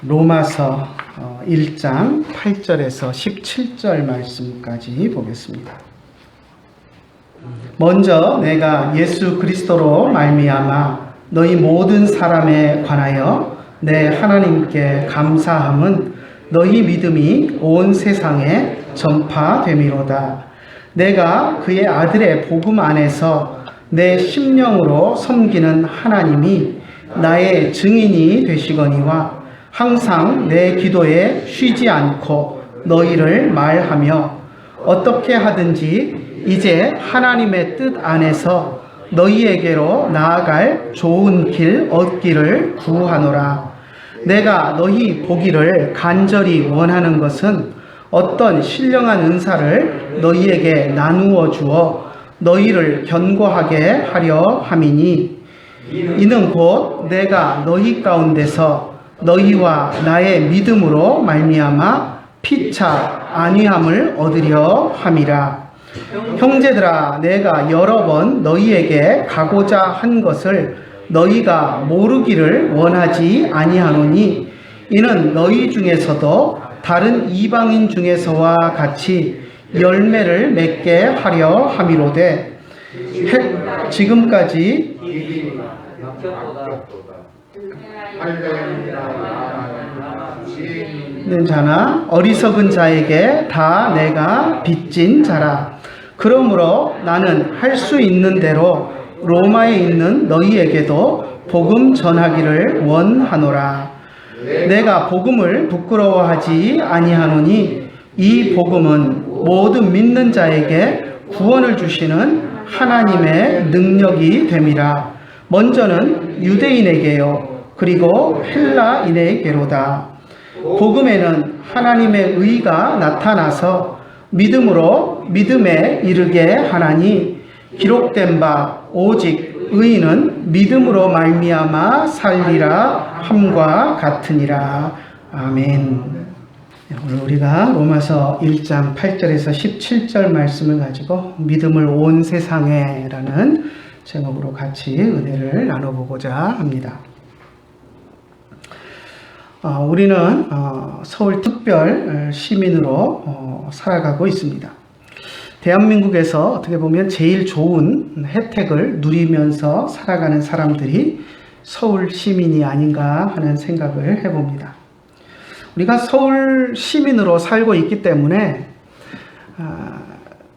로마서 1장 8절에서 17절 말씀까지 보겠습니다. 먼저 내가 예수 그리스도로 말미암아 너희 모든 사람에 관하여 내 하나님께 감사함은 너희 믿음이 온 세상에 전파됨이로다. 내가 그의 아들의 복음 안에서 내 심령으로 섬기는 하나님이 나의 증인이 되시거니와 항상 내 기도에 쉬지 않고 너희를 말하며 어떻게 하든지 이제 하나님의 뜻 안에서 너희에게로 나아갈 좋은 길 얻기를 구하노라. 내가 너희 보기를 간절히 원하는 것은 어떤 신령한 은사를 너희에게 나누어 주어 너희를 견고하게 하려 함이니 이는 곧 내가 너희 가운데서 너희와 나의 믿음으로 말미암아 피차 안위함을 얻으려 함이라. 형제들아, 내가 여러 번 너희에게 가고자 한 것을 너희가 모르기를 원하지 아니하노니 이는 너희 중에서도 다른 이방인 중에서와 같이 열매를 맺게 하려 함이로되 지금까지 는 자나 어리석은 자에게 다 내가 빚진 자라. 그러므로 나는 할 수 있는 대로 로마에 있는 너희에게도 복음 전하기를 원하노라. 내가 복음을 부끄러워하지 아니하노니 이 복음은 모든 믿는 자에게 구원을 주시는 하나님의 능력이 됨이라. 먼저는 유대인에게요 그리고 헬라인에게로다. 복음에는 하나님의 의가 나타나서 믿음으로 믿음에 이르게 하나니 기록된 바 오직 의인은 믿음으로 말미암아 살리라 함과 같으니라. 아멘. 오늘 우리가 로마서 1장 8절에서 17절 말씀을 가지고 믿음을 온 세상에 라는 제목으로 같이 은혜를 나눠보고자 합니다. 우리는 서울 특별 시민으로 살아가고 있습니다. 대한민국에서 어떻게 보면 제일 좋은 혜택을 누리면서 살아가는 사람들이 서울 시민이 아닌가 하는 생각을 해봅니다. 우리가 서울 시민으로 살고 있기 때문에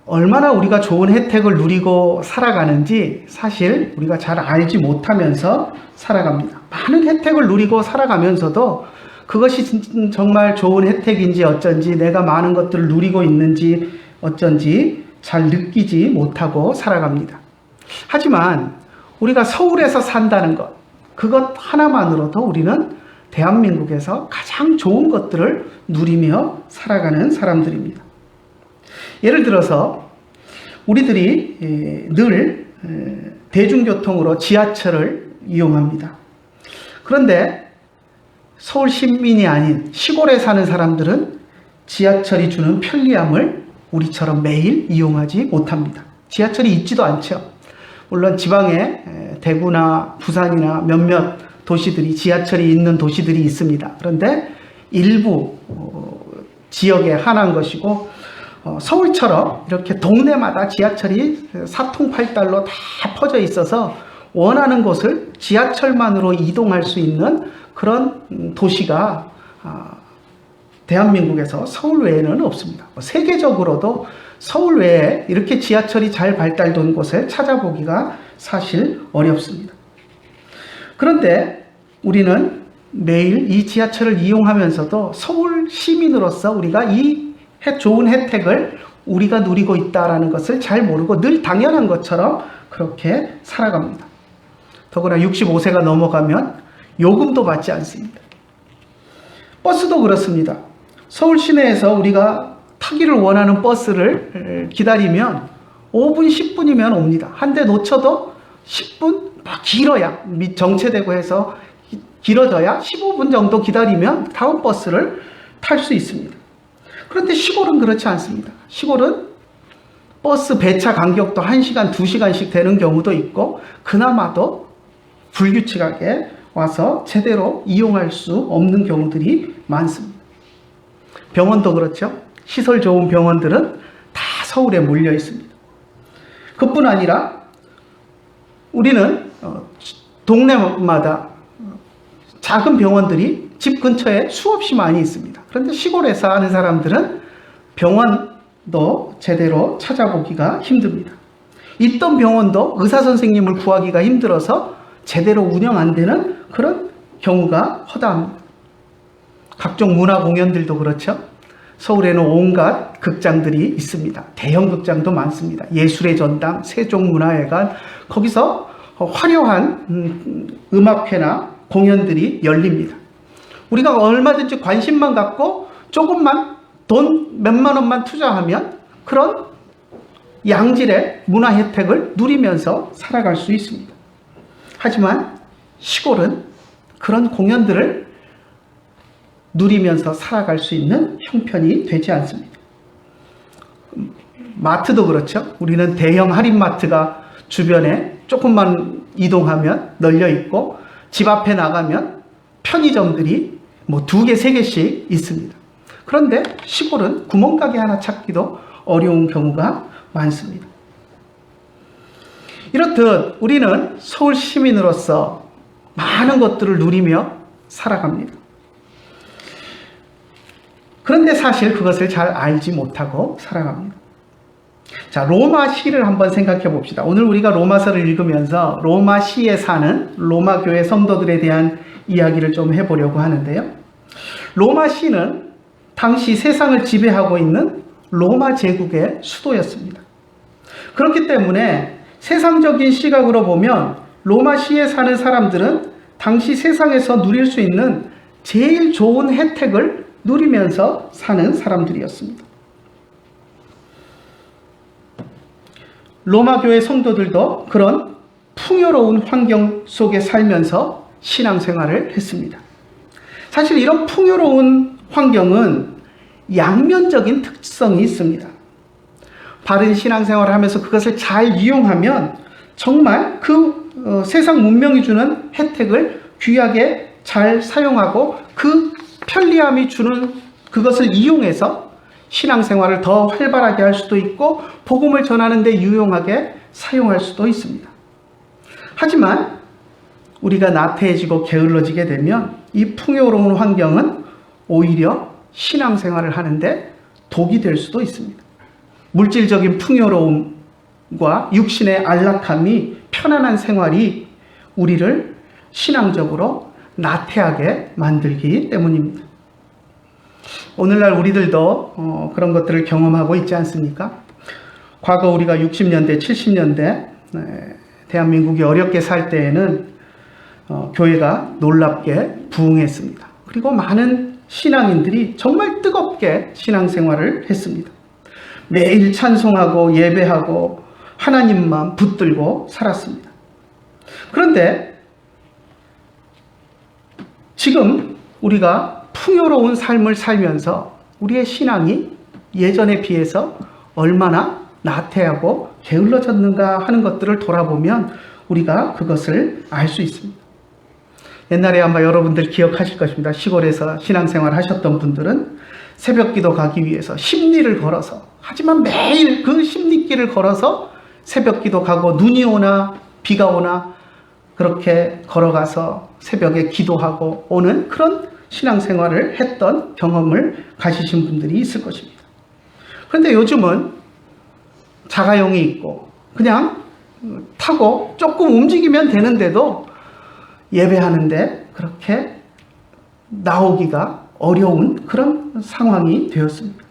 얼마나 우리가 좋은 혜택을 누리고 살아가는지 사실 우리가 잘 알지 못하면서 살아갑니다. 많은 혜택을 누리고 살아가면서도 그것이 정말 좋은 혜택인지 어쩐지 내가 많은 것들을 누리고 있는지 어쩐지 잘 느끼지 못하고 살아갑니다. 하지만 우리가 서울에서 산다는 것, 그것 하나만으로도 우리는 대한민국에서 가장 좋은 것들을 누리며 살아가는 사람들입니다. 예를 들어서 우리들이 늘 대중교통으로 지하철을 이용합니다. 그런데 서울 시민이 아닌 시골에 사는 사람들은 지하철이 주는 편리함을 우리처럼 매일 이용하지 못합니다. 지하철이 있지도 않죠. 물론 지방에 대구나 부산이나 몇몇 도시들이 지하철이 있는 도시들이 있습니다. 그런데 일부 지역에 한한 것이고 서울처럼 이렇게 동네마다 지하철이 사통팔달로 다 퍼져 있어서 원하는 곳을 지하철만으로 이동할 수 있는 그런 도시가 대한민국에서 서울 외에는 없습니다. 세계적으로도 서울 외에 이렇게 지하철이 잘 발달된 곳을 찾아보기가 사실 어렵습니다. 그런데 우리는 매일 이 지하철을 이용하면서도 서울 시민으로서 우리가 이 좋은 혜택을 우리가 누리고 있다는 것을 잘 모르고 늘 당연한 것처럼 그렇게 살아갑니다. 더구나 65세가 넘어가면 요금도 받지 않습니다. 버스도 그렇습니다. 서울 시내에서 우리가 타기를 원하는 버스를 기다리면 5분, 10분이면 옵니다. 한 대 놓쳐도 10분, 길어야 정체되고 해서 길어져야 15분 정도 기다리면 다음 버스를 탈 수 있습니다. 그런데 시골은 그렇지 않습니다. 시골은 버스 배차 간격도 1시간, 2시간씩 되는 경우도 있고 그나마도 불규칙하게 와서 제대로 이용할 수 없는 경우들이 많습니다. 병원도 그렇죠. 시설 좋은 병원들은 다 서울에 몰려 있습니다. 그뿐 아니라 우리는 동네마다 작은 병원들이 집 근처에 수없이 많이 있습니다. 그런데 시골에 사는 사람들은 병원도 제대로 찾아보기가 힘듭니다. 있던 병원도 의사 선생님을 구하기가 힘들어서 제대로 운영 안 되는 그런 경우가 허다합니다. 각종 문화 공연들도 그렇죠. 서울에는 온갖 극장들이 있습니다. 대형 극장도 많습니다. 예술의 전당, 세종문화회관, 거기서 화려한 음악회나 공연들이 열립니다. 우리가 얼마든지 관심만 갖고 조금만 돈 몇만 원만 투자하면 그런 양질의 문화 혜택을 누리면서 살아갈 수 있습니다. 하지만 시골은 그런 공연들을 누리면서 살아갈 수 있는 형편이 되지 않습니다. 마트도 그렇죠. 우리는 대형 할인마트가 주변에 조금만 이동하면 널려 있고 집 앞에 나가면 편의점들이 뭐 2개, 3개씩 있습니다. 그런데 시골은 구멍가게 하나 찾기도 어려운 경우가 많습니다. 이렇듯 우리는 서울 시민으로서 많은 것들을 누리며 살아갑니다. 그런데 사실 그것을 잘 알지 못하고 살아갑니다. 자, 로마시를 한번 생각해 봅시다. 오늘 우리가 로마서를 읽으면서 로마시에 사는 로마 교회 성도들에 대한 이야기를 좀 해보려고 하는데요. 로마시는 당시 세상을 지배하고 있는 로마 제국의 수도였습니다. 그렇기 때문에 세상적인 시각으로 보면 로마시에 사는 사람들은 당시 세상에서 누릴 수 있는 제일 좋은 혜택을 누리면서 사는 사람들이었습니다. 로마 교회 성도들도 그런 풍요로운 환경 속에 살면서 신앙생활을 했습니다. 사실 이런 풍요로운 환경은 양면적인 특성이 있습니다. 바른 신앙생활을 하면서 그것을 잘 이용하면 정말 그 세상 문명이 주는 혜택을 귀하게 잘 사용하고 그 편리함이 주는 그것을 이용해서 신앙생활을 더 활발하게 할 수도 있고 복음을 전하는 데 유용하게 사용할 수도 있습니다. 하지만 우리가 나태해지고 게을러지게 되면 이 풍요로운 환경은 오히려 신앙생활을 하는데 독이 될 수도 있습니다. 물질적인 풍요로움과 육신의 안락함이 편안한 생활이 우리를 신앙적으로 나태하게 만들기 때문입니다. 오늘날 우리들도 그런 것들을 경험하고 있지 않습니까? 과거 우리가 60년대, 70년대 대한민국이 어렵게 살 때에는 교회가 놀랍게 부흥했습니다. 그리고 많은 신앙인들이 정말 뜨겁게 신앙생활을 했습니다. 매일 찬송하고 예배하고 하나님만 붙들고 살았습니다. 그런데 지금 우리가 풍요로운 삶을 살면서 우리의 신앙이 예전에 비해서 얼마나 나태하고 게을러졌는가 하는 것들을 돌아보면 우리가 그것을 알 수 있습니다. 옛날에 아마 여러분들 기억하실 것입니다. 시골에서 신앙생활 하셨던 분들은 새벽기도 가기 위해서 십리를 걸어서, 하지만 매일 그 십리길을 걸어서 새벽기도 가고 눈이 오나 비가 오나 그렇게 걸어가서 새벽에 기도하고 오는 그런 신앙생활을 했던 경험을 가지신 분들이 있을 것입니다. 그런데 요즘은 자가용이 있고 그냥 타고 조금 움직이면 되는데도 예배하는데 그렇게 나오기가 어려운 그런 상황이 되었습니다.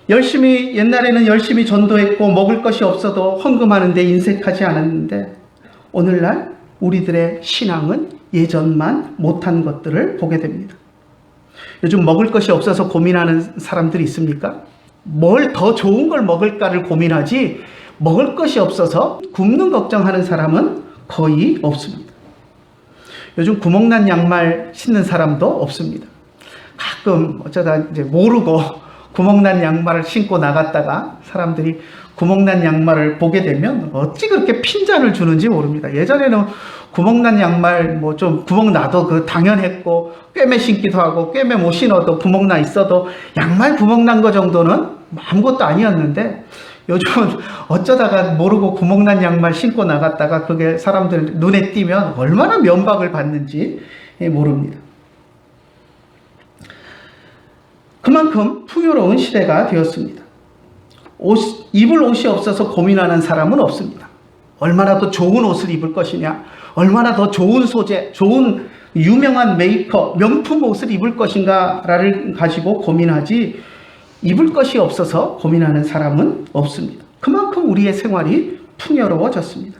옛날에는 열심히 전도했고 먹을 것이 없어도 헌금하는데 인색하지 않았는데 오늘날 우리들의 신앙은 예전만 못한 것들을 보게 됩니다. 요즘 먹을 것이 없어서 고민하는 사람들이 있습니까? 뭘 더 좋은 걸 먹을까를 고민하지 먹을 것이 없어서 굶는 걱정하는 사람은 거의 없습니다. 요즘 구멍난 양말 신는 사람도 없습니다. 가끔 어쩌다 이제 모르고 구멍난 양말을 신고 나갔다가 사람들이 구멍난 양말을 보게 되면 어찌 그렇게 핀잔을 주는지 모릅니다. 예전에는 구멍난 양말 뭐 좀 구멍 나도 그 당연했고, 꿰매 신기도 하고, 꿰매 못 신어도 구멍 나 있어도 양말 구멍 난 거 정도는 아무것도 아니었는데, 요즘은 어쩌다가 모르고 구멍난 양말 신고 나갔다가 그게 사람들 눈에 띄면 얼마나 면박을 받는지 모릅니다. 그만큼 풍요로운 시대가 되었습니다. 입을 옷이 없어서 고민하는 사람은 없습니다. 얼마나 더 좋은 옷을 입을 것이냐, 얼마나 더 좋은 소재, 좋은 유명한 메이커, 명품 옷을 입을 것인가를 가지고 고민하지, 입을 것이 없어서 고민하는 사람은 없습니다. 그만큼 우리의 생활이 풍요로워졌습니다.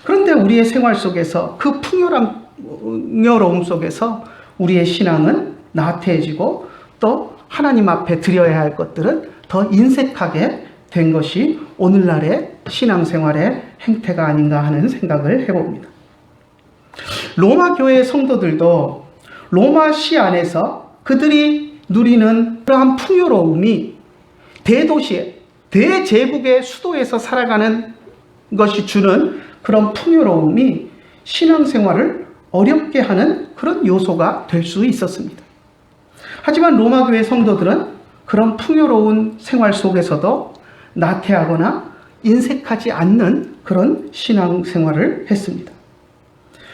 그런데 우리의 생활 속에서 그 풍요로움 속에서 우리의 신앙은 나태해지고 또 하나님 앞에 드려야 할 것들은 더 인색하게 된 것이 오늘날의 신앙생활의 행태가 아닌가 하는 생각을 해봅니다. 로마 교회 성도들도 로마시 안에서 그들이 누리는 그러한 풍요로움이 대도시에, 대제국의 수도에서 살아가는 것이 주는 그런 풍요로움이 신앙생활을 어렵게 하는 그런 요소가 될 수 있었습니다. 하지만 로마 교회 성도들은 그런 풍요로운 생활 속에서도 나태하거나 인색하지 않는 그런 신앙생활을 했습니다.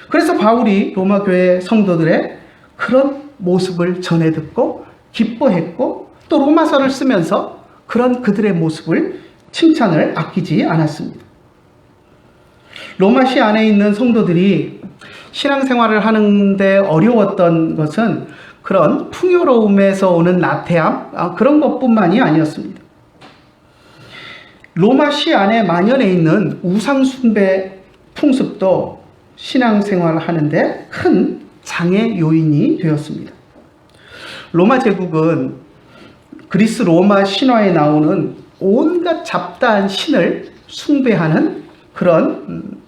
그래서 바울이 로마 교회 성도들의 그런 모습을 전해 듣고 기뻐했고, 또 로마서를 쓰면서 그런 그들의 모습을 칭찬을 아끼지 않았습니다. 로마시 안에 있는 성도들이 신앙생활을 하는데 어려웠던 것은 그런 풍요로움에서 오는 나태함, 그런 것뿐만이 아니었습니다. 로마시 안에 만연해 있는 우상숭배 풍습도 신앙생활을 하는데 큰 장애 요인이 되었습니다. 로마 제국은 그리스 로마 신화에 나오는 온갖 잡다한 신을 숭배하는 그런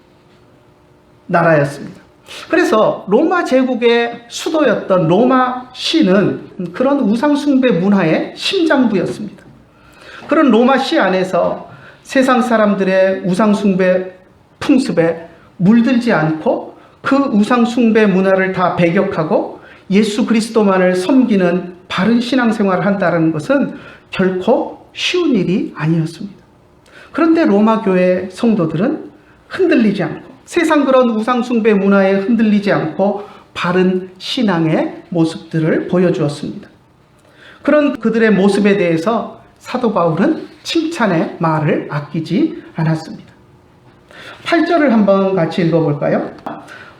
나라였습니다. 그래서 로마 제국의 수도였던 로마시는 그런 우상숭배 문화의 심장부였습니다. 그런 로마시 안에서 세상 사람들의 우상숭배 풍습에 물들지 않고 그 우상숭배 문화를 다 배격하고 예수 그리스도만을 섬기는 바른 신앙생활을 한다는 것은 결코 쉬운 일이 아니었습니다. 그런데 로마 교회 성도들은 흔들리지 않고, 세상 그런 우상숭배 문화에 흔들리지 않고 바른 신앙의 모습들을 보여주었습니다. 그런 그들의 모습에 대해서 사도 바울은 칭찬의 말을 아끼지 않았습니다. 8절을 한번 같이 읽어볼까요?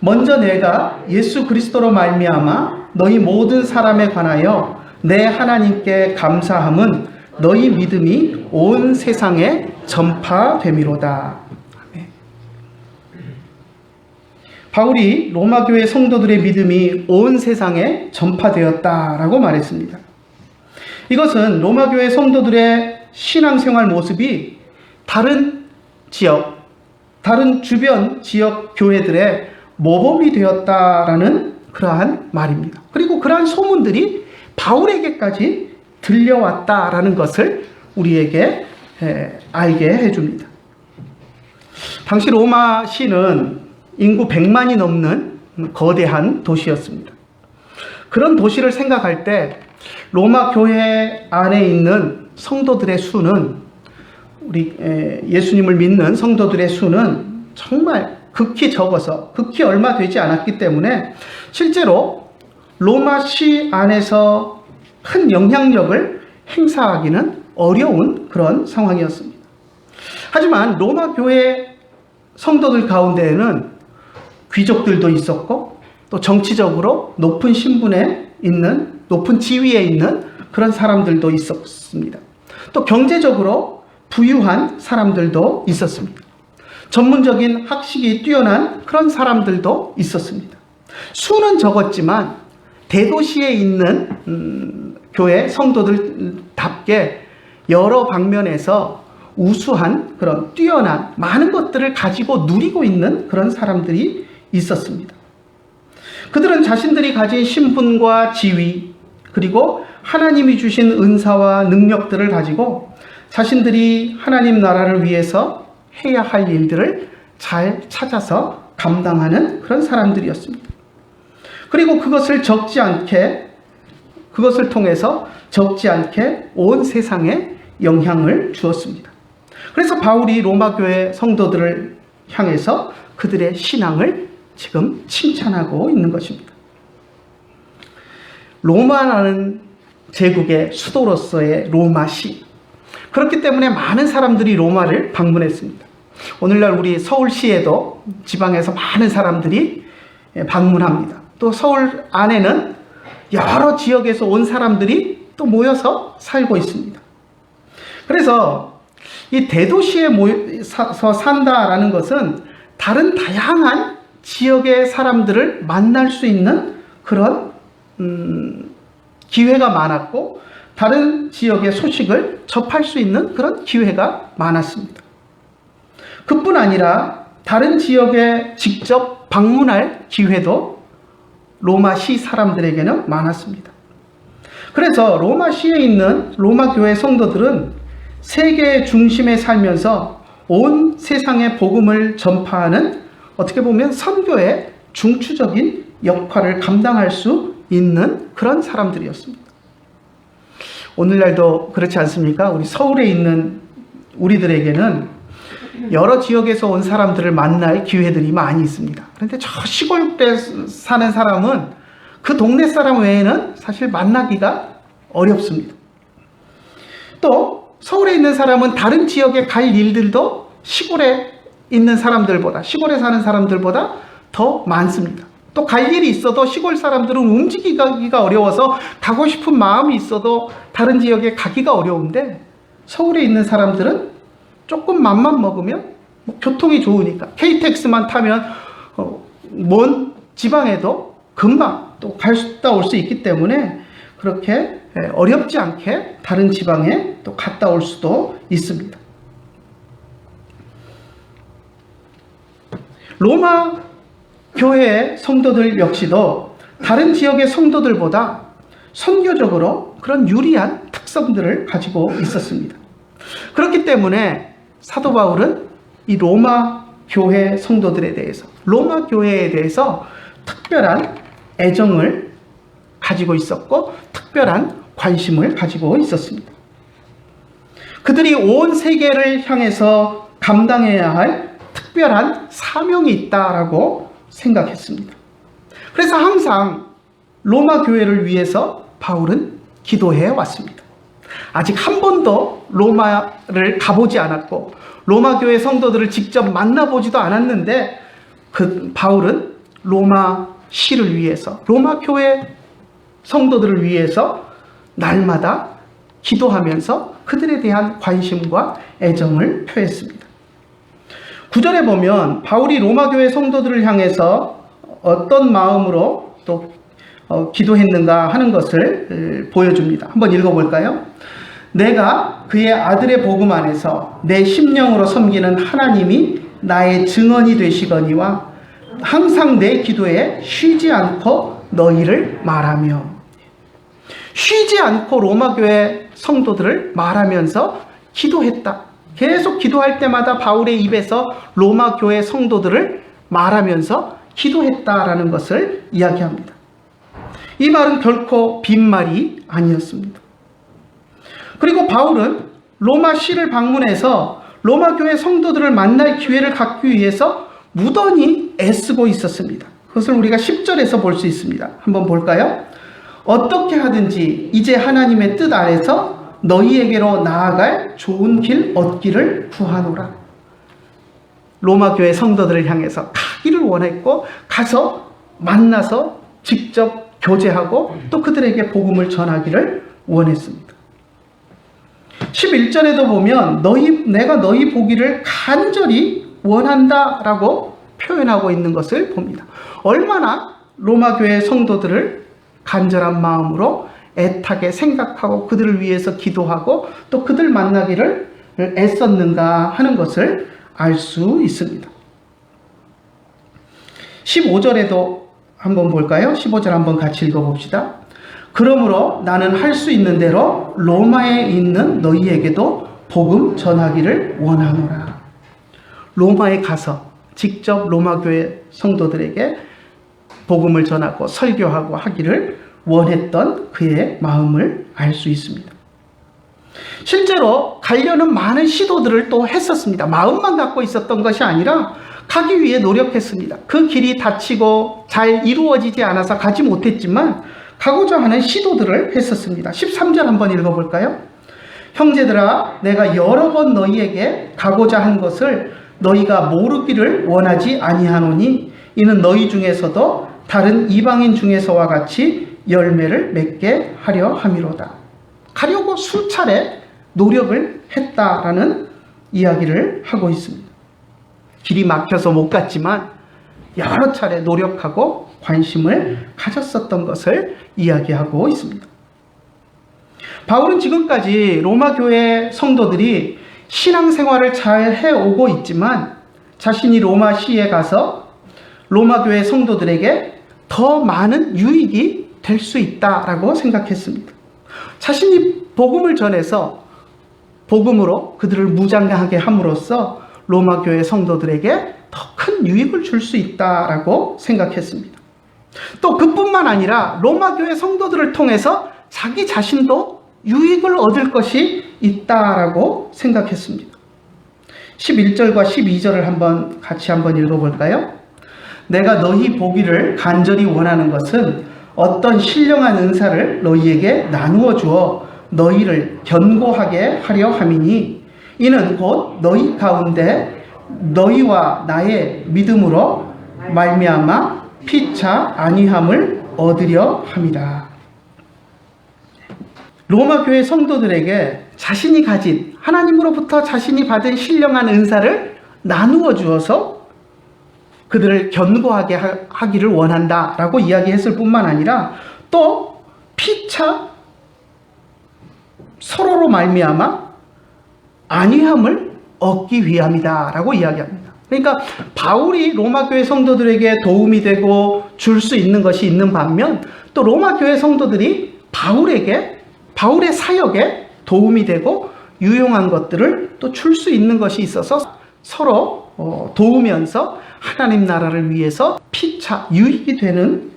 먼저 내가 예수 그리스도로 말미암아 너희 모든 사람에 관하여 내 하나님께 감사함은 너희 믿음이 온 세상에 전파됨이로다. 바울이 로마 교회 성도들의 믿음이 온 세상에 전파되었다라고 말했습니다. 이것은 로마 교회 성도들의 신앙생활 모습이 다른 지역, 다른 주변 지역 교회들의 모범이 되었다라는 그러한 말입니다. 그리고 그러한 소문들이 바울에게까지 들려왔다라는 것을 우리에게 알게 해줍니다. 당시 로마시는 인구 100만이 넘는 거대한 도시였습니다. 그런 도시를 생각할 때 로마 교회 안에 있는 성도들의 수는, 우리 예수님을 믿는 성도들의 수는 정말 극히 적어서 극히 얼마 되지 않았기 때문에 실제로 로마시 안에서 큰 영향력을 행사하기는 어려운 그런 상황이었습니다. 하지만 로마 교회 성도들 가운데에는 귀족들도 있었고, 또 정치적으로 높은 신분에 있는, 높은 지위에 있는 그런 사람들도 있었습니다. 또 경제적으로 부유한 사람들도 있었습니다. 전문적인 학식이 뛰어난 그런 사람들도 있었습니다. 수는 적었지만 대도시에 있는 교회 성도들답게 여러 방면에서 우수한 그런 뛰어난 많은 것들을 가지고 누리고 있는 그런 사람들이 있었습니다. 그들은 자신들이 가진 신분과 지위, 그리고 하나님이 주신 은사와 능력들을 가지고 자신들이 하나님 나라를 위해서 해야 할 일들을 잘 찾아서 감당하는 그런 사람들이었습니다. 그리고 그것을 통해서 적지 않게 온 세상에 영향을 주었습니다. 그래서 바울이 로마 교회 성도들을 향해서 그들의 신앙을 지금 칭찬하고 있는 것입니다. 로마라는 제국의 수도로서의 로마시. 그렇기 때문에 많은 사람들이 로마를 방문했습니다. 오늘날 우리 서울시에도 지방에서 많은 사람들이 방문합니다. 또 서울 안에는 여러 지역에서 온 사람들이 또 모여서 살고 있습니다. 그래서 이 대도시에 모여서 산다라는 것은 다른 다양한 지역의 사람들을 만날 수 있는 그런 기회가 많았고, 다른 지역의 소식을 접할 수 있는 그런 기회가 많았습니다. 그뿐 아니라 다른 지역에 직접 방문할 기회도 로마시 사람들에게는 많았습니다. 그래서 로마시에 있는 로마 교회 성도들은 세계의 중심에 살면서 온 세상에 복음을 전파하는, 어떻게 보면 선교의 중추적인 역할을 감당할 수 있는 그런 사람들이었습니다. 오늘날도 그렇지 않습니까? 우리 서울에 있는 우리들에게는 여러 지역에서 온 사람들을 만날 기회들이 많이 있습니다. 그런데 저 시골에 사는 사람은 그 동네 사람 외에는 사실 만나기가 어렵습니다. 또 서울에 있는 사람은 다른 지역에 갈 일들도 시골에 사는 사람들보다 더 많습니다. 또 갈 일이 있어도 시골 사람들은 움직이기가 어려워서 가고 싶은 마음이 있어도 다른 지역에 가기가 어려운데, 서울에 있는 사람들은 조금 맘만 먹으면 교통이 좋으니까 KTX만 타면 먼 지방에도 금방 또 갔다 올 수 있기 때문에 그렇게 어렵지 않게 다른 지방에 또 갔다 올 수도 있습니다. 로마 교회의 성도들 역시도 다른 지역의 성도들보다 선교적으로 그런 유리한 특성들을 가지고 있었습니다. 그렇기 때문에 사도 바울은 이 로마 교회 성도들에 대해서, 로마 교회에 대해서 특별한 애정을 가지고 있었고 특별한 관심을 가지고 있었습니다. 그들이 온 세계를 향해서 감당해야 할 특별한 사명이 있다라고 생각했습니다. 그래서 항상 로마 교회를 위해서 바울은 기도해 왔습니다. 아직 한 번도 로마를 가보지 않았고 로마 교회 성도들을 직접 만나보지도 않았는데, 바울은 로마 시를 위해서, 로마 교회 성도들을 위해서 날마다 기도하면서 그들에 대한 관심과 애정을 표했습니다. 9절에 보면 바울이 로마 교회 성도들을 향해서 어떤 마음으로 또 기도했는가 하는 것을 보여줍니다. 한번 읽어볼까요? 내가 그의 아들의 복음 안에서 내 심령으로 섬기는 하나님이 나의 증언이 되시거니와 항상 내 기도에 쉬지 않고 너희를 말하며. 쉬지 않고 로마 교회 성도들을 말하면서 기도했다. 계속 기도할 때마다 바울의 입에서 로마 교회 성도들을 말하면서 기도했다라는 것을 이야기합니다. 이 말은 결코 빈말이 아니었습니다. 그리고 바울은 로마 시를 방문해서 로마 교회 성도들을 만날 기회를 갖기 위해서 무던히 애쓰고 있었습니다. 그것을 우리가 10절에서 볼 수 있습니다. 한번 볼까요? 어떻게 하든지 이제 하나님의 뜻 아래서 너희에게로 나아갈 좋은 길 얻기를 구하노라. 로마 교회 성도들을 향해서 가기를 원했고 가서 만나서 직접 교제하고 또 그들에게 복음을 전하기를 원했습니다. 11절에도 보면 내가 너희 보기를 간절히 원한다라고 표현하고 있는 것을 봅니다. 얼마나 로마 교회 성도들을 간절한 마음으로 애타게 생각하고 그들을 위해서 기도하고 또 그들 만나기를 애썼는가 하는 것을 알 수 있습니다. 15절에도 한번 볼까요? 15절 한번 같이 읽어봅시다. 그러므로 나는 할 수 있는 대로 로마에 있는 너희에게도 복음 전하기를 원하노라. 로마에 가서 직접 로마 교회 성도들에게 복음을 전하고 설교하고 하기를 원했던 그의 마음을 알 수 있습니다. 실제로 가려는 많은 시도들을 또 했었습니다. 마음만 갖고 있었던 것이 아니라 가기 위해 노력했습니다. 그 길이 닫히고 잘 이루어지지 않아서 가지 못했지만 가고자 하는 시도들을 했었습니다. 13절 한번 읽어볼까요? 형제들아, 내가 여러 번 너희에게 가고자 한 것을 너희가 모르기를 원하지 아니하노니 이는 너희 중에서도 다른 이방인 중에서와 같이 열매를 맺게 하려 함이로다. 가려고 수차례 노력을 했다라는 이야기를 하고 있습니다. 길이 막혀서 못 갔지만 여러 차례 노력하고 관심을 가졌었던 것을 이야기하고 있습니다. 바울은 지금까지 로마 교회 성도들이 신앙생활을 잘 해오고 있지만 자신이 로마시에 가서 로마 교회 성도들에게 더 많은 유익이 될 수 있다라고 생각했습니다. 자신이 복음을 전해서 복음으로 그들을 무장하게 함으로써 로마 교회 성도들에게 더 큰 유익을 줄 수 있다라고 생각했습니다. 또 그뿐만 아니라 로마 교회 성도들을 통해서 자기 자신도 유익을 얻을 것이 있다라고 생각했습니다. 11절과 12절을 같이 한번 읽어볼까요? 내가 너희 보기를 간절히 원하는 것은 어떤 신령한 은사를 너희에게 나누어 주어 너희를 견고하게 하려 함이니 이는 곧 너희 가운데 너희와 나의 믿음으로 말미암아 피차 안위함을 얻으려 함이라. 로마 교회 성도들에게 자신이 가진 하나님으로부터 자신이 받은 신령한 은사를 나누어 주어서 그들을 견고하게 하기를 원한다라고 이야기했을 뿐만 아니라 또 피차 서로로 말미암아 안위함을 얻기 위함이다라고 이야기합니다. 그러니까 바울이 로마 교회 성도들에게 도움이 되고 줄 수 있는 것이 있는 반면 또 로마 교회 성도들이 바울의 사역에 도움이 되고 유용한 것들을 또 줄 수 있는 것이 있어서 서로 도우면서 하나님 나라를 위해서 피차 유익이 되는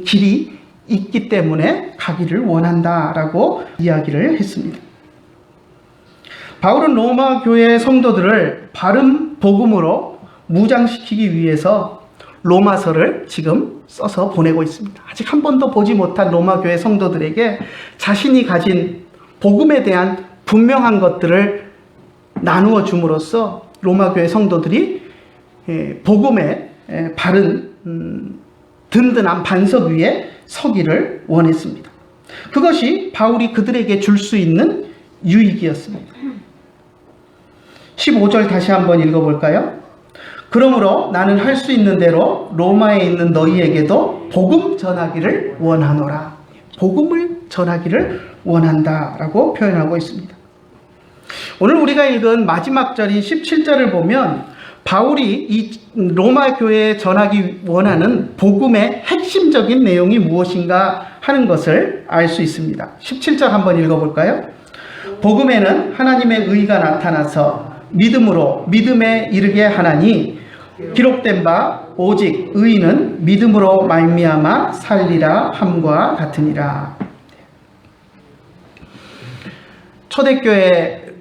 길이 있기 때문에 가기를 원한다라고 이야기를 했습니다. 바울은 로마 교회 성도들을 바른 복음으로 무장시키기 위해서 로마서를 지금 써서 보내고 있습니다. 아직 한 번도 보지 못한 로마 교회 성도들에게 자신이 가진 복음에 대한 분명한 것들을 나누어 줌으로써 로마 교회 성도들이 복음의 바른 든든한 반석 위에 서기를 원했습니다. 그것이 바울이 그들에게 줄 수 있는 유익이었습니다. 15절 다시 한번 읽어볼까요? 그러므로 나는 할 수 있는 대로 로마에 있는 너희에게도 복음 전하기를 원하노라. 복음을 전하기를 원한다라고 표현하고 있습니다. 오늘 우리가 읽은 마지막 절인 17절을 보면 바울이 이 로마 교회에 전하기 원하는 복음의 핵심적인 내용이 무엇인가 하는 것을 알 수 있습니다. 17절 한번 읽어볼까요? 복음에는 하나님의 의가 나타나서 믿음으로 믿음에 이르게 하나니 기록된 바 오직 의인은 믿음으로 말미암아 살리라 함과 같으니라. 초대교회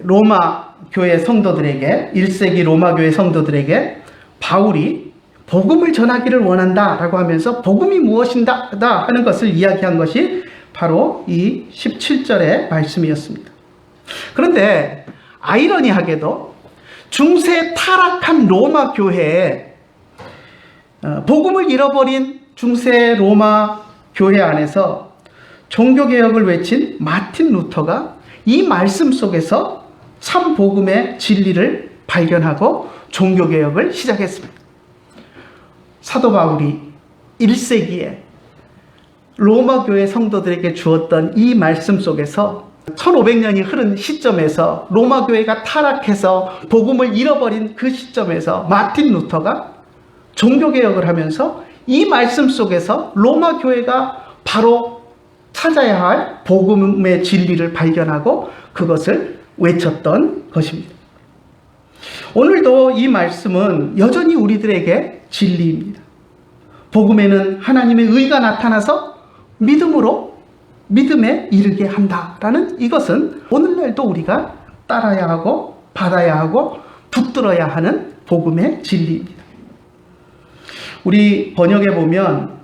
로마 교회 성도들에게 1세기 로마 교회 성도들에게 바울이 복음을 전하기를 원한다라고 하면서 복음이 무엇인가 하는 것을 이야기한 것이 바로 이 17절의 말씀이었습니다. 그런데 아이러니하게도 중세 타락한 로마 교회에 복음을 잃어버린 중세 로마 교회 안에서 종교개혁을 외친 마틴 루터가 이 말씀 속에서 참 복음의 진리를 발견하고 종교개혁을 시작했습니다. 사도 바울이 1세기에 로마 교회 성도들에게 주었던 이 말씀 속에서 1500년이 흐른 시점에서 로마 교회가 타락해서 복음을 잃어버린 그 시점에서 마틴 루터가 종교개혁을 하면서 이 말씀 속에서 로마 교회가 바로 찾아야 할 복음의 진리를 발견하고 그것을 외쳤던 것입니다. 오늘도 이 말씀은 여전히 우리들에게 진리입니다. 복음에는 하나님의 의가 나타나서 믿음에 이르게 한다라는 이것은 오늘날도 우리가 따라야 하고 받아야 하고 붙들어야 하는 복음의 진리입니다. 우리 번역에 보면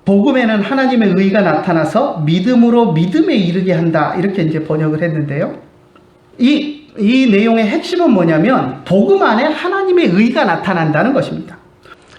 복음에는 하나님의 의가 나타나서 믿음으로 믿음에 이르게 한다 이렇게 이제 번역을 했는데요. 이 내용의 핵심은 뭐냐면 복음 안에 하나님의 의가 나타난다는 것입니다.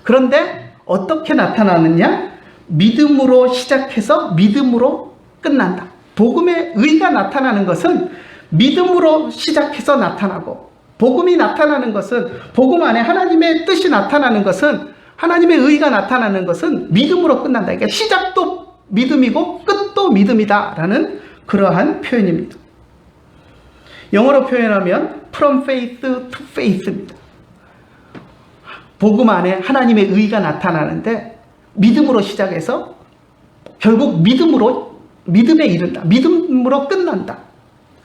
그런데 어떻게 나타나느냐? 믿음으로 시작해서 믿음으로 끝난다. 복음의 의가 나타나는 것은 믿음으로 시작해서 나타나고, 복음이 나타나는 것은, 복음 안에 하나님의 뜻이 나타나는 것은, 하나님의 의가 나타나는 것은 믿음으로 끝난다. 그러니까 시작도 믿음이고 끝도 믿음이다라는 그러한 표현입니다. 영어로 표현하면 from faith to faith입니다. 복음 안에 하나님의 의가 나타나는데 믿음으로 시작해서 결국 믿음에 이른다. 믿음으로 끝난다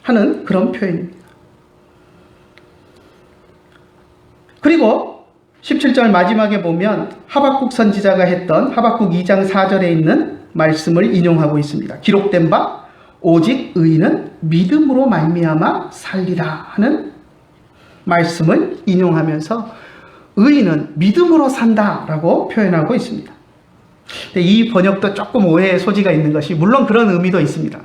하는 그런 표현입니다. 그리고 17절 마지막에 보면 하박국 선지자가 했던 하박국 2장 4절에 있는 말씀을 인용하고 있습니다. 기록된 바 오직 의인은 믿음으로 말미암아 살리라 하는 말씀을 인용하면서 의인은 믿음으로 산다라고 표현하고 있습니다. 이 번역도 조금 오해의 소지가 있는 것이, 물론 그런 의미도 있습니다.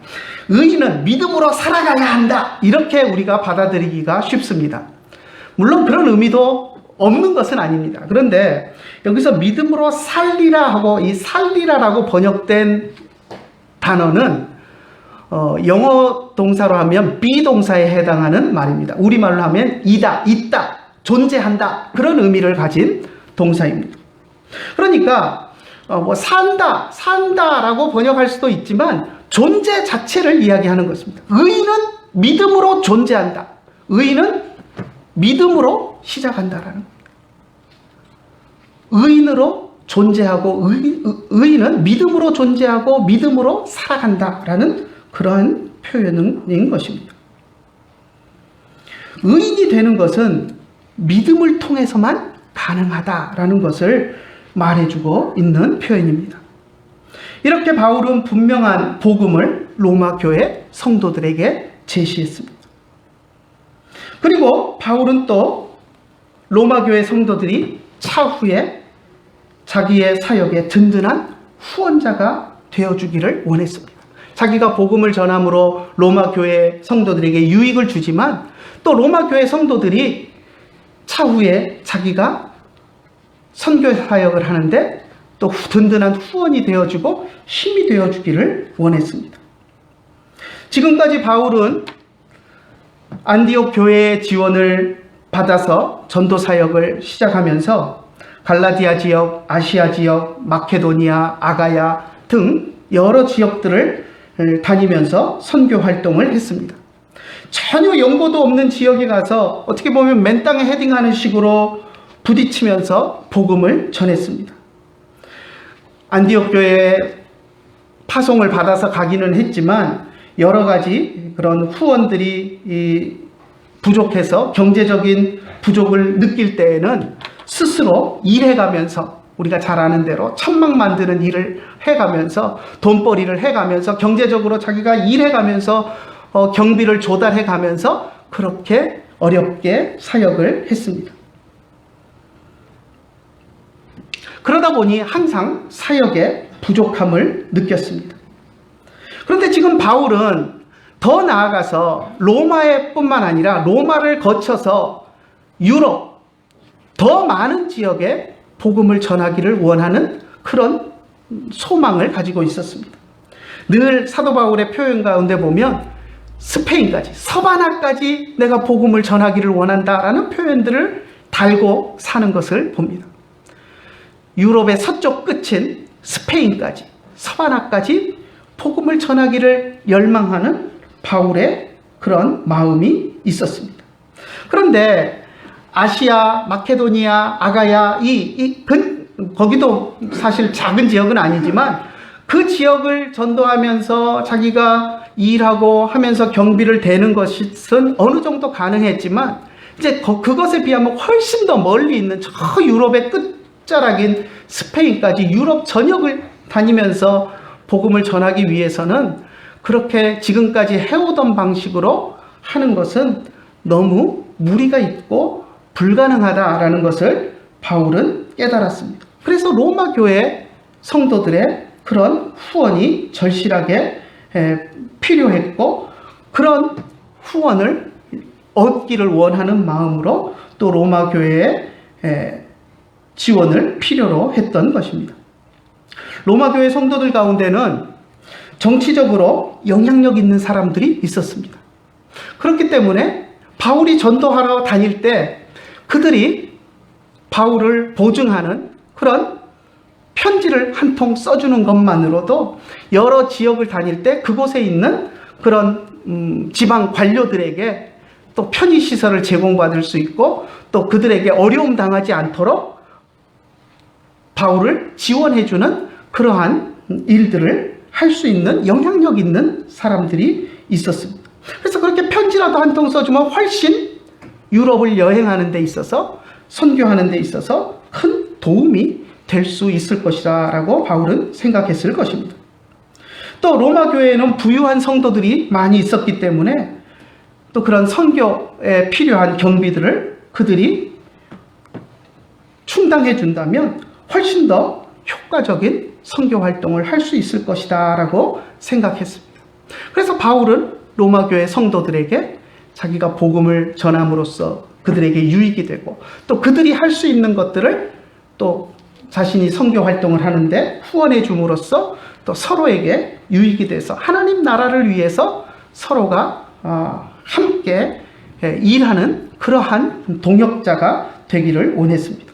의인은 믿음으로 살아가야 한다 이렇게 우리가 받아들이기가 쉽습니다. 물론 그런 의미도 없는 것은 아닙니다. 그런데 여기서 믿음으로 살리라 하고 이 살리라라고 번역된 단어는 영어 동사로 하면 비동사에 해당하는 말입니다. 우리말로 하면 이다, 있다, 존재한다 그런 의미를 가진 동사입니다. 그러니까 산다라고 번역할 수도 있지만 존재 자체를 이야기하는 것입니다. 의인은 믿음으로 존재한다. 의인은 믿음으로 시작한다라는 겁니다. 의인으로 존재하고 의인은 믿음으로 존재하고 믿음으로 살아간다라는 그러한 표현인 것입니다. 의인이 되는 것은 믿음을 통해서만 가능하다라는 것을 말해주고 있는 표현입니다. 이렇게 바울은 분명한 복음을 로마 교회 성도들에게 제시했습니다. 그리고 바울은 또 로마 교회 성도들이 차후에 자기의 사역의 든든한 후원자가 되어주기를 원했습니다. 자기가 복음을 전함으로 로마 교회 성도들에게 유익을 주지만 또 로마 교회 성도들이 차후에 자기가 선교 사역을 하는데 또 든든한 후원이 되어주고 힘이 되어주기를 원했습니다. 지금까지 바울은 안디옥 교회의 지원을 받아서 전도 사역을 시작하면서 갈라디아 지역, 아시아 지역, 마케도니아, 아가야 등 여러 지역들을 다니면서 선교 활동을 했습니다. 전혀 연고도 없는 지역에 가서 어떻게 보면 맨 땅에 헤딩하는 식으로 부딪히면서 복음을 전했습니다. 안디옥 교회에 파송을 받아서 가기는 했지만 여러 가지 그런 후원들이 부족해서 경제적인 부족을 느낄 때에는 스스로 일해가면서 우리가 잘 아는 대로 천막 만드는 일을 해가면서 돈벌이를 해가면서 경제적으로 자기가 일해가면서 경비를 조달해가면서 그렇게 어렵게 사역을 했습니다. 그러다 보니 항상 사역에 부족함을 느꼈습니다. 그런데 지금 바울은 더 나아가서 로마에 뿐만 아니라 로마를 거쳐서 유럽 더 많은 지역에 복음을 전하기를 원하는 그런 소망을 가지고 있었습니다. 늘 사도 바울의 표현 가운데 보면 스페인까지, 서바나까지 내가 복음을 전하기를 원한다라는 표현들을 달고 사는 것을 봅니다. 유럽의 서쪽 끝인 스페인까지, 서바나까지 복음을 전하기를 열망하는 바울의 그런 마음이 있었습니다. 그런데 아시아, 마케도니아, 아가야 거기도 사실 작은 지역은 아니지만 그 지역을 전도하면서 자기가 일하고 하면서 경비를 대는 것은 어느 정도 가능했지만 이제 그것에 비하면 훨씬 더 멀리 있는 저 유럽의 끝자락인 스페인까지 유럽 전역을 다니면서 복음을 전하기 위해서는 그렇게 지금까지 해오던 방식으로 하는 것은 너무 무리가 있고 불가능하다라는 것을 바울은 깨달았습니다. 그래서 로마 교회 성도들의 그런 후원이 절실하게 필요했고, 그런 후원을 얻기를 원하는 마음으로 또 로마 교회의 지원을 필요로 했던 것입니다. 로마 교회 성도들 가운데는 정치적으로 영향력 있는 사람들이 있었습니다. 그렇기 때문에 바울이 전도하러 다닐 때 그들이 바울을 보증하는 그런 편지를 한 통 써주는 것만으로도 여러 지역을 다닐 때 그곳에 있는 그런 지방 관료들에게 또 편의시설을 제공받을 수 있고, 또 그들에게 어려움 당하지 않도록 바울을 지원해주는 그러한 일들을 할 수 있는 영향력 있는 사람들이 있었습니다. 그래서 그렇게 편지라도 한 통 써주면 훨씬 유럽을 여행하는 데 있어서, 선교하는 데 있어서 큰 도움이 될 수 있을 것이다 라고 바울은 생각했을 것입니다. 또 로마 교회에는 부유한 성도들이 많이 있었기 때문에 또 그런 선교에 필요한 경비들을 그들이 충당해 준다면 훨씬 더 효과적인 선교 활동을 할 수 있을 것이다 라고 생각했습니다. 그래서 바울은 로마 교회 성도들에게 자기가 복음을 전함으로써 그들에게 유익이 되고, 또 그들이 할 수 있는 것들을 또 자신이 선교 활동을 하는데 후원해 줌으로써 또 서로에게 유익이 돼서 하나님 나라를 위해서 서로가 함께 일하는 그러한 동역자가 되기를 원했습니다.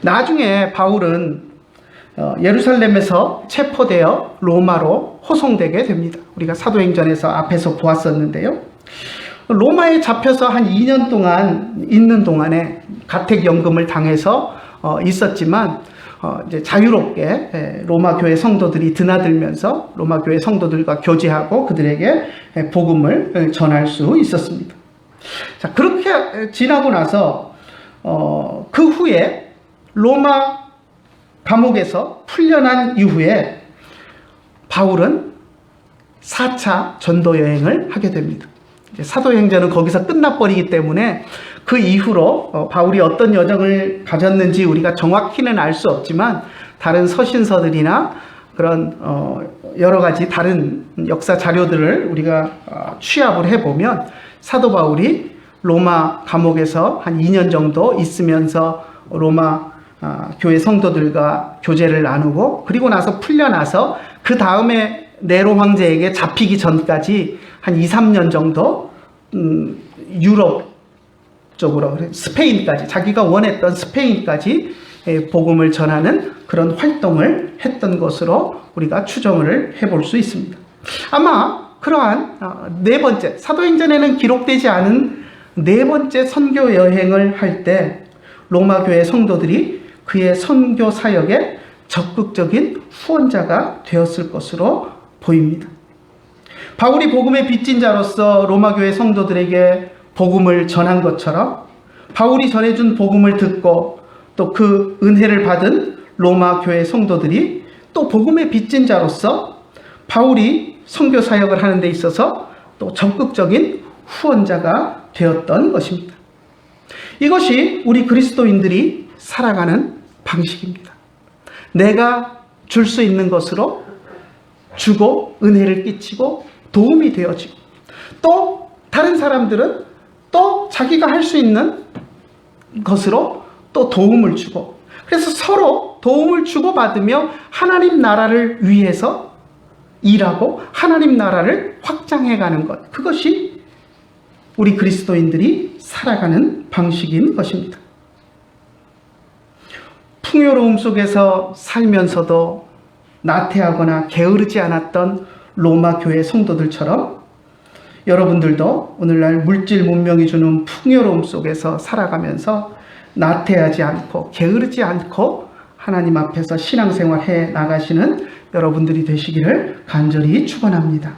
나중에 바울은 예루살렘에서 체포되어 로마로 호송되게 됩니다. 우리가 사도행전에서 앞에서 보았었는데요. 로마에 잡혀서 한 2년 동안 있는 동안에 가택연금을 당해서 있었지만 이제 자유롭게 로마 교회 성도들이 드나들면서 로마 교회 성도들과 교제하고 그들에게 복음을 전할 수 있었습니다. 자, 그렇게 지나고 나서 그 후에 로마 감옥에서 풀려난 이후에 바울은 4차 전도 여행을 하게 됩니다. 사도행전은 거기서 끝나버리기 때문에 그 이후로 바울이 어떤 여정을 가졌는지 우리가 정확히는 알 수 없지만 다른 서신서들이나 그런 여러 가지 다른 역사 자료들을 우리가 취합을 해보면 사도 바울이 로마 감옥에서 한 2년 정도 있으면서 로마 교회 성도들과 교제를 나누고, 그리고 나서 풀려나서 그 다음에 네로 황제에게 잡히기 전까지 한 2, 3년 정도 유럽 쪽으로 스페인까지, 자기가 원했던 스페인까지 복음을 전하는 그런 활동을 했던 것으로 우리가 추정을 해볼 수 있습니다. 아마 그러한 네 번째, 사도행전에는 기록되지 않은 네 번째 선교 여행을 할 때 로마 교회 성도들이 그의 선교 사역에 적극적인 후원자가 되었을 것으로 보입니다. 바울이 복음의 빚진 자로서 로마 교회 성도들에게 복음을 전한 것처럼 바울이 전해준 복음을 듣고 또 그 은혜를 받은 로마 교회 성도들이 또 복음의 빚진 자로서 바울이 선교 사역을 하는 데 있어서 또 적극적인 후원자가 되었던 것입니다. 이것이 우리 그리스도인들이 살아가는 방식입니다. 내가 줄 수 있는 것으로 주고 은혜를 끼치고 도움이 되어지고, 또 다른 사람들은 또 자기가 할 수 있는 것으로 또 도움을 주고, 그래서 서로 도움을 주고받으며 하나님 나라를 위해서 일하고 하나님 나라를 확장해가는 것, 그것이 우리 그리스도인들이 살아가는 방식인 것입니다. 풍요로움 속에서 살면서도 나태하거나 게으르지 않았던 로마 교회 성도들처럼 여러분들도 오늘날 물질 문명이 주는 풍요로움 속에서 살아가면서 나태하지 않고 게으르지 않고 하나님 앞에서 신앙생활 해 나가시는 여러분들이 되시기를 간절히 축원합니다.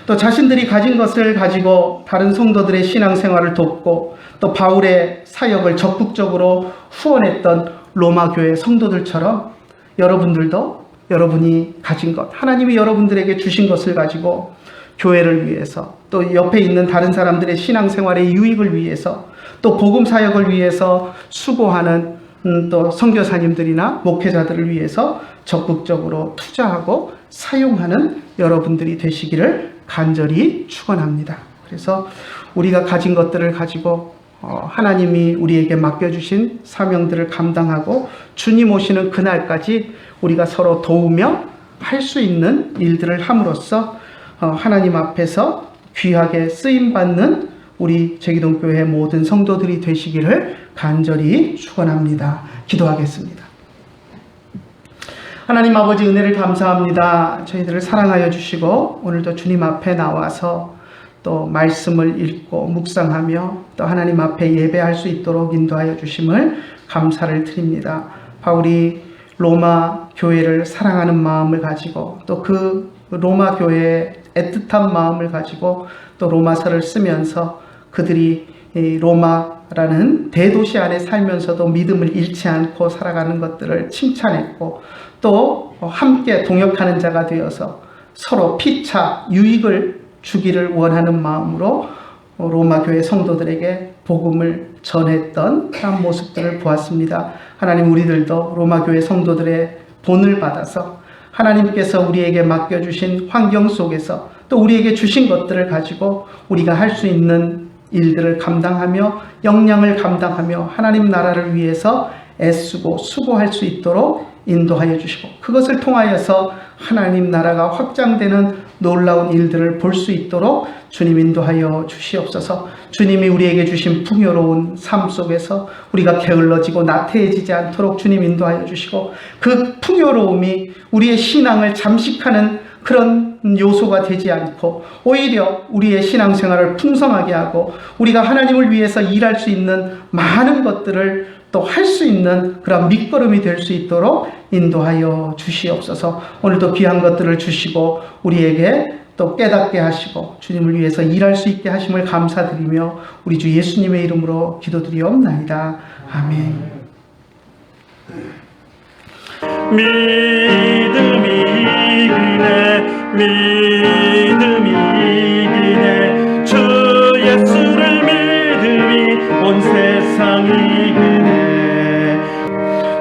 또 자신들이 가진 것을 가지고 다른 성도들의 신앙생활을 돕고 또 바울의 사역을 적극적으로 후원했던 로마 교회 성도들처럼 여러분들도 여러분이 가진 것, 하나님이 여러분들에게 주신 것을 가지고 교회를 위해서 또 옆에 있는 다른 사람들의 신앙생활의 유익을 위해서 또 복음 사역을 위해서 수고하는 또 선교사님들이나 목회자들을 위해서 적극적으로 투자하고 사용하는 여러분들이 되시기를 간절히 축원합니다. 그래서 우리가 가진 것들을 가지고 하나님이 우리에게 맡겨주신 사명들을 감당하고 주님 오시는 그날까지 우리가 서로 도우며 할 수 있는 일들을 함으로써 하나님 앞에서 귀하게 쓰임받는 우리 제기동교회 모든 성도들이 되시기를 간절히 축원합니다. 기도하겠습니다. 하나님 아버지, 은혜를 감사합니다. 저희들을 사랑하여 주시고 오늘도 주님 앞에 나와서 또 말씀을 읽고 묵상하며 또 하나님 앞에 예배할 수 있도록 인도하여 주심을 감사를 드립니다. 바울이 로마 교회를 사랑하는 마음을 가지고 또 그 로마 교회의 애틋한 마음을 가지고 또 로마서를 쓰면서 그들이 로마라는 대도시 안에 살면서도 믿음을 잃지 않고 살아가는 것들을 칭찬했고 또 함께 동역하는 자가 되어서 서로 피차 유익을 주기를 원하는 마음으로 로마 교회 성도들에게 복음을 전했던 그런 모습들을 보았습니다. 하나님, 우리들도 로마 교회 성도들의 본을 받아서 하나님께서 우리에게 맡겨주신 환경 속에서 또 우리에게 주신 것들을 가지고 우리가 할 수 있는 일들을 감당하며 역량을 감당하며 하나님 나라를 위해서 애쓰고 수고할 수 있도록 인도하여 주시고 그것을 통하여서 하나님 나라가 확장되는 놀라운 일들을 볼 수 있도록 주님 인도하여 주시옵소서. 주님이 우리에게 주신 풍요로운 삶 속에서 우리가 게을러지고 나태해지지 않도록 주님 인도하여 주시고 그 풍요로움이 우리의 신앙을 잠식하는 그런 요소가 되지 않고 오히려 우리의 신앙생활을 풍성하게 하고 우리가 하나님을 위해서 일할 수 있는 많은 것들을 또 할 수 있는 그런 밑거름이 될 수 있도록 인도하여 주시옵소서. 오늘도 귀한 것들을 주시고 우리에게 또 깨닫게 하시고 주님을 위해서 일할 수 있게 하심을 감사드리며 우리 주 예수님의 이름으로 기도드리옵나이다. 아멘. 믿음이 이기네, 믿음이 이기네, 주 예수를 믿음이 온 세상 이기네.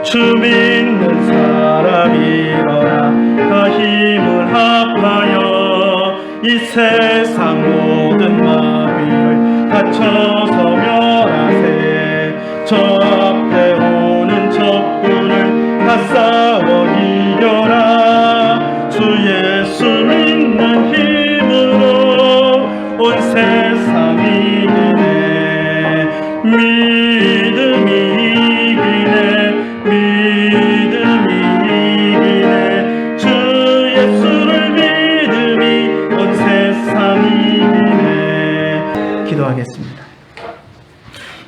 주 믿는 사람 일어나 다 힘을 합하여 이 세상 모든 마비를 다쳐서 멸하세. 저 앞에 오는 적군을 다 싸워 이겨라. 주 예수 믿는 힘으로 온 세상 이기네. 믿음이 이기네, 믿음이 이기네, 주 예수를 믿음이 온 세상 이기네. 기도하겠습니다.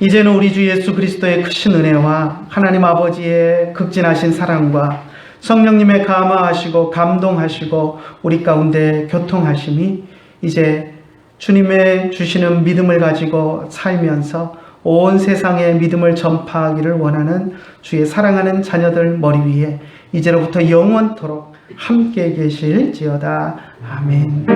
이제는 우리 주 예수 그리스도의 크신 은혜와 하나님 아버지의 극진하신 사랑과 성령님의 감화하시고 감동하시고 우리 가운데 교통하심이 이제 주님의 주시는 믿음을 가지고 살면서 온 세상에 믿음을 전파하기를 원하는 주의 사랑하는 자녀들 머리 위에 이제로부터 영원토록 함께 계실지어다. 아멘.